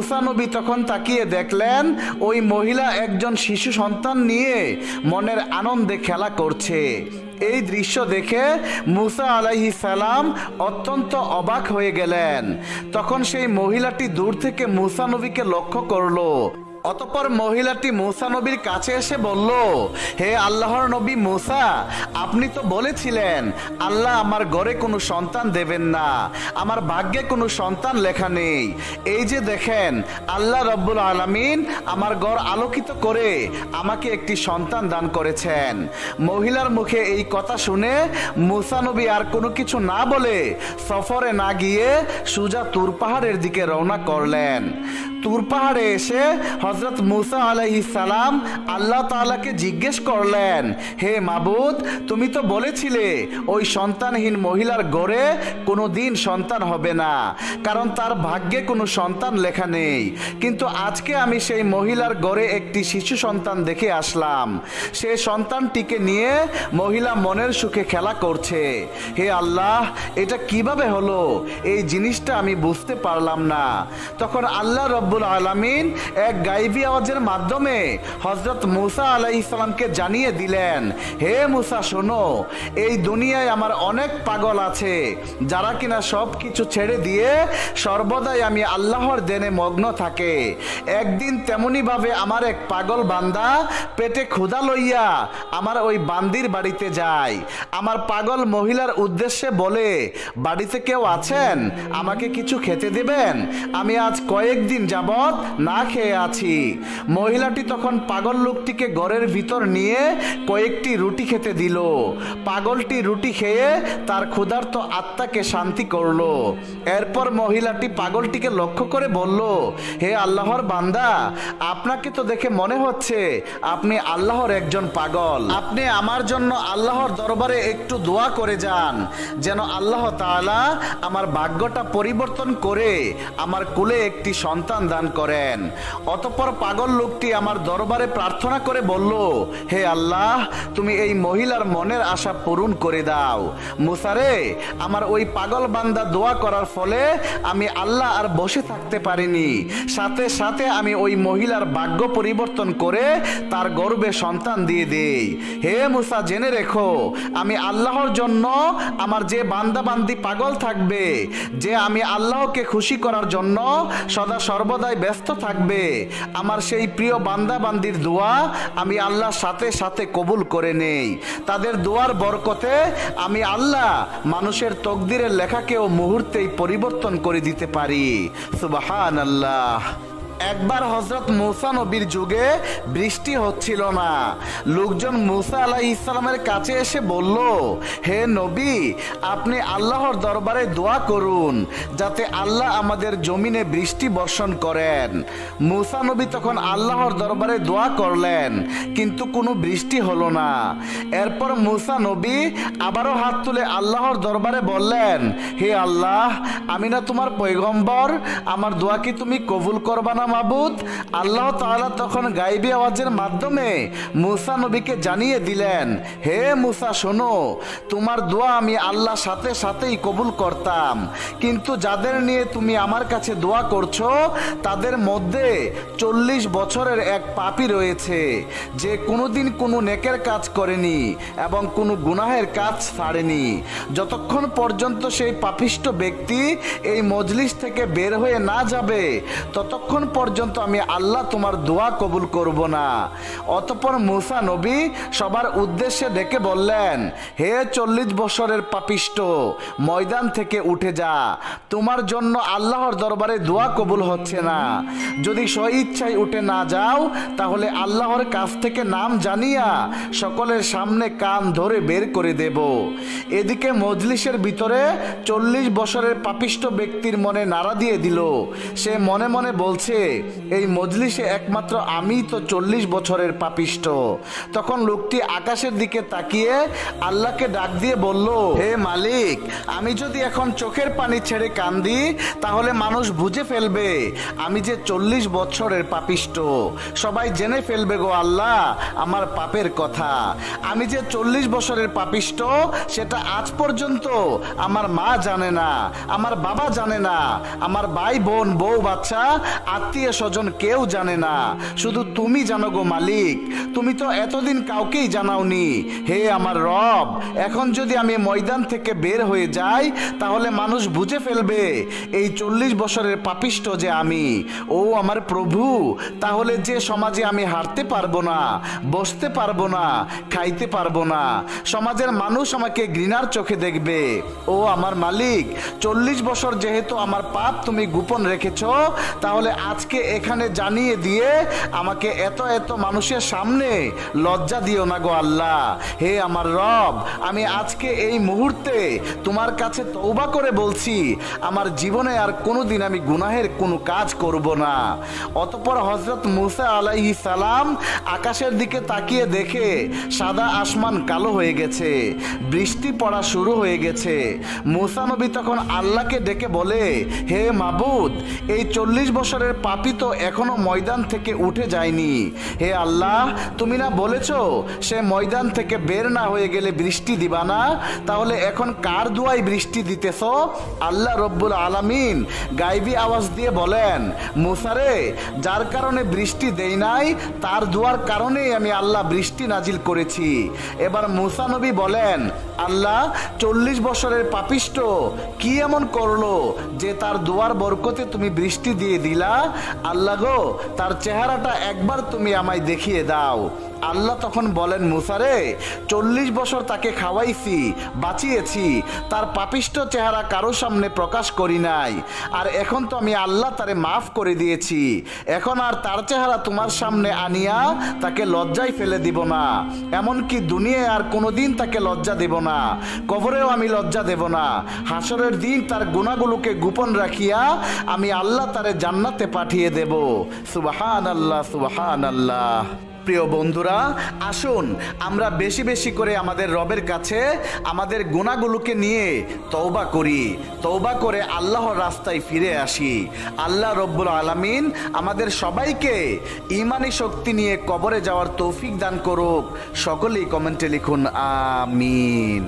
মুসা নবী তখন তাকিয়ে দেখলেন ওই মহিলা একজন শিশু সন্তান নিয়ে মনের আনন্দে খেলা করছে। এই দৃশ্য দেখে মুসা আলাইহিস সালাম অত্যন্ত অবাক হয়ে গেলেন। তখন সেই মহিলাটি দূর থেকে মুসা নবীকে লক্ষ্য করলো। অতঃপর মহিলাটি মুসা নবীর কাছে এসে বলল, হে আল্লাহর নবী মুসা, আপনি তো বলেছিলেন আল্লাহ আমার ঘরে কোনো সন্তান দেবেন না, আমার ভাগ্যে কোনো সন্তান লেখা নেই। এই যে দেখেন আল্লাহ রব্বুল আলামিন আমার ঘর আলোকিত করে আমাকে একটি সন্তান দান করেছেন। মহিলার মুখে এই কথা শুনে মুসা নবী আর কোনো কিছু না বলে সফরে না গিয়ে সোজা তুর পাহাড়ের দিকে রওনা করলেন। তুর পাহাড়ে এসে হযরত মুসা আলাইহিস সালাম আল্লাহ তাআলাকে জিজ্ঞেস করলেন, হে মাবুদ, তুমি তো বলেছিলে ওই সন্তানহীন মহিলার ঘরে কোনো দিন সন্তান হবে না, কারণ তার ভাগ্যে কোনো সন্তান লেখা নেই। কিন্তু আজকে আমি সেই মহিলার ঘরে একটি শিশু সন্তান দেখে আসলাম। সেই সন্তানটিকে নিয়ে মহিলা মনের সুখে খেলা করছে। হে আল্লাহ, এটা কিভাবে হলো? এই জিনিসটা আমি বুঝতে পারলাম না। তখন আল্লাহ রব্বুল আলামিন এক গাইবী আওয়াজের মাধ্যমে হযরত মুসা আলাইহিস সালামকে জানিয়ে দিলেন, হে মুসা শোনো, এই দুনিয়ায় আমার অনেক পাগল আছে যারা কিনা সব কিছু ছেড়ে দিয়ে সর্বদাই আমি আল্লাহর দেনে মগ্ন থাকে। একদিন তেমনি ভাবে আমার এক পাগল বান্দা পেটে ক্ষুধা লইয়া আমার ওই বান্দির বাড়িতে যায়। আমার পাগল মহিলার উদ্দেশ্যে বলে, বাড়িতে কেউ আছেন, আমাকে কিছু খেতে দেবেন? আমি আজ কয়েকদিন যাবত না খেয়ে আছি। মহিলাটি তখন পাগল লোকটিকে ঘরের ভিতর নিয়ে কয়েকটি রুটি খেতে দিল। পাগলটি রুটি খেয়ে তার ক্ষুধার্ত আত্মাকে শান্তি করলো। এরপর মহিলাটি পাগলটিকে লক্ষ্য করে বলল, হে আল্লাহর বান্দা, আপনাকে তো দেখে মনে হচ্ছে আপনি আল্লাহর একজন পাগল। আপনি আমার জন্য আল্লাহর দরবারে একটু দোয়া করে যান, যেন আল্লাহ তাআলা আমার ভাগ্যটা পরিবর্তন করে আমার কোলে একটি সন্তান দান করেন। অতঃপর পাগল লোকটি আমার দরবারে প্রার্থনা করে বলল, হে আল্লাহ, তুমি এই মহিলার মনের আশা পূরণ করে দাও। মুসারে, আমার ওই পাগল বান্দা দোয়া করার ফলে আমি আল্লাহ আর বসে থাকতে পারিনি, সাথে সাথে আমি ওই মহিলার ভাগ্য পরিবর্তন করে তার গর্ভে সন্তান দিয়ে দেই। হে মুসা, জেনে রেখো, আমি আল্লাহর জন্য আমার যে বান্দা বান্দি পাগল থাকবে, যে আমি আল্লাহকে খুশি করার জন্য সদা সর্বদাই ব্যস্ত থাকবে, আমার সেই প্রিয় বান্দা বান্দির দোয়া আমি আল্লাহর সাথে সাথে কবুল করে নেই। তাদের দোয়ার বরকতে আমি আল্লাহ মানুষের তকদিরের লেখাকেও মুহূর্তেই পরিবর্তন করে দিতে পারি। সুবহানাল্লাহ। একবার হযরত মুসা নবীর যুগে বৃষ্টি হচ্ছিল না। লোকজন মুসা আলাইহিস সালামের কাছে এসে বলল, হে নবী, আপনি আল্লাহর দরবারে দোয়া করুন যাতে আল্লাহ আমাদের জমিনে বৃষ্টি বর্ষণ করেন। মুসা নবী তখন আল্লাহর দরবারে দোয়া করলেন, কিন্তু কোনো বৃষ্টি হলো না। এরপর মুসা নবী আবারও হাত তুলে আল্লাহর দরবারে বললেন, হে আল্লাহ, আমি না তোমার পয়গম্বর, আমার দোয়া কি তুমি কবুল করবা না মাবুদ? আল্লাহ তাআলা তখন গায়বী আওয়াজের মাধ্যমে মুসা নবীকে জানিয়ে দিলেন, হে মুসা শোনো, তোমার দোয়া আমি আল্লাহ সাথে সাথেই কবুল করতাম, কিন্তু যাদের নিয়ে তুমি আমার কাছে দোয়া করছো তাদের মধ্যে 40 বছরের এক পাপী রয়েছে, যে কোনোদিন কোনো নেকের কাজ করেনি এবং কোনো গুনাহের কাজ ছাড়েনি। যতক্ষণ পর্যন্ত সেই পাপিষ্ঠ ব্যক্তি এই মজলিস থেকে বের হয়ে না যাবে, ততক্ষণ পর্যন্ত আমি আল্লাহ তোমার দোয়া কবুল করব না। অতঃপর মুসা নবী সবার উদ্দেশ্যে ডেকে বললেন, হে 40 বছরের পাপিষ্ঠ, ময়দান থেকে উঠে যা, তোমার জন্য আল্লাহর দরবারে দোয়া কবুল হচ্ছে না। যদি স্বইচ্ছায় উঠে না যাও তাহলে আল্লাহর কাছ থেকে নাম জানিয়া সকলের সামনে কান ধরে বের করে দেব। এদিকে মজলিসের ভিতরে 40 বছরের পাপিষ্ঠ ব্যক্তির মনে নাড়া দিয়ে দিল। সে মনে মনে বলছে, এই মজলিসে একমাত্র আমি তো 40 বছরের পাপিষ্ঠ। তখন লোকটি আকাশের দিকে তাকিয়ে আল্লাহকে ডাক দিয়ে বলল, হে মালিক, আমি যদি এখন চোখের পানি ছেড়ে কান্দি তাহলে মানুষ বুঝে ফেলবে আমি যে 40 বছরের পাপিষ্ঠ। সবাই জেনে ফেলবে গো আল্লাহ আমার পাপের কথা। আমি যে 40 বছরের পাপিষ্ঠ সেটা আজ পর্যন্ত আমার মা জানে না, আমার বাবা জানে না, আমার ভাই বোন বউ বাচ্চা আত্মীয় আত্মীয় স্বজন কেউ জানে না, শুধু তুমি জানো গো মালিক। তুমি তো এতদিন কাউকেই জানাওনি। হে আমার রব, এখন যদি আমি ময়দান থেকে বের হয়ে যাই তাহলে মানুষ বুঝে ফেলবে এই 40 বছরের পাপিষ্ঠ যে আমি। ও আমার প্রভু, তাহলে যে সমাজে আমি হাঁটতে পারবো না, বসতে পারবো না, খাইতে পারবো না, সমাজের মানুষ আমাকে ঘৃণার চোখে দেখবে। ও আমার মালিক, 40 বছর যেহেতু আমার পাপ তুমি গোপন রেখেছ, তাহলে আজকে এখানে জানিয়ে দিয়ে আমাকে এত এত মানুষের সামনে লজ্জা দিও না গো আল্লাহ। হে আমার রব, আমি আজকে এই মুহূর্তে তোমার কাছে তওবা করে বলছি, আমার জীবনে আর কোনোদিন আমি গুনাহের কোনো কাজ করব না। অতঃপর হযরত মূসা আলাইহিস সালাম আকাশের দিকে তাকিয়ে দেখে সাদা আসমান কালো হয়ে গেছে, বৃষ্টি পড়া শুরু হয়ে গেছে। মূসা নবী তখন আল্লাহকে ডেকে বলে, হে মাবুদ, এই 40 বছরের পাপী তো এখনো ময়দান থেকে উঠে যায়নি। হে আল্লাহ, তুমি না বলেছো সে ময়দান থেকে বের না হয়ে গেলে বৃষ্টি দিবা না, তাহলে এখন কার দুয়ায় বৃষ্টি দিতেছ? আল্লাহ রব্বুল আলামিন গায়বী আওয়াজ দিয়ে বলেন, মূসা রে, যার কারণে বৃষ্টি দেই নাই তার দুয়ার কারণেই আমি আল্লাহ বৃষ্টি নাজিল করেছি। এবার মূসা নবী বলেন, আল্লাহ, 40 বছরের পাপিষ্ঠ কি এমন করলো যে তার দুয়ার বরকতে তুমি বৃষ্টি দিয়ে দিলা? আল্লাহ গো, তার চেহারাটা একবার তুমি আমায় দেখিয়ে দাও। আল্লাহ তখন বলেন, মূসা রে, 40 বছর তাকে খাওয়াইছি, বাঁচিয়েছি, তার পাপিষ্ঠ চেহারা কারো সামনে প্রকাশ করি নাই। আর এখন তো আমি আল্লাহ তারে মাফ করে দিয়েছি, এখন আর তার চেহারা তোমার সামনে আনিয়া তাকে লজ্জায় ফেলে দিব না। এমনকি দুনিয়ায় আর কোনোদিন তাকে লজ্জা দেব না, কবরেও আমি লজ্জা দেব না। হাসরের দিন তার গুনাহগুলোকে গোপন রাখিয়া আমি আল্লাহ তারে জান্নাতে পাঠিয়ে দেব। সুবহানাল্লাহ, সুবহানাল্লাহ। প্রিয় বন্ধুরা, আসুন আমরা বেশি বেশি করে আমাদের রবের কাছে আমাদের গুনাহগুলোকে নিয়ে তওবা করি, তওবা করে আল্লাহর রাস্তায় ফিরে আসি। আল্লাহ রব্বুল আলামিন আমাদের সবাইকে ঈমানি শক্তি নিয়ে কবরে যাওয়ার তৌফিক দান করুক। সকলেই কমেন্টে লিখুন আমিন।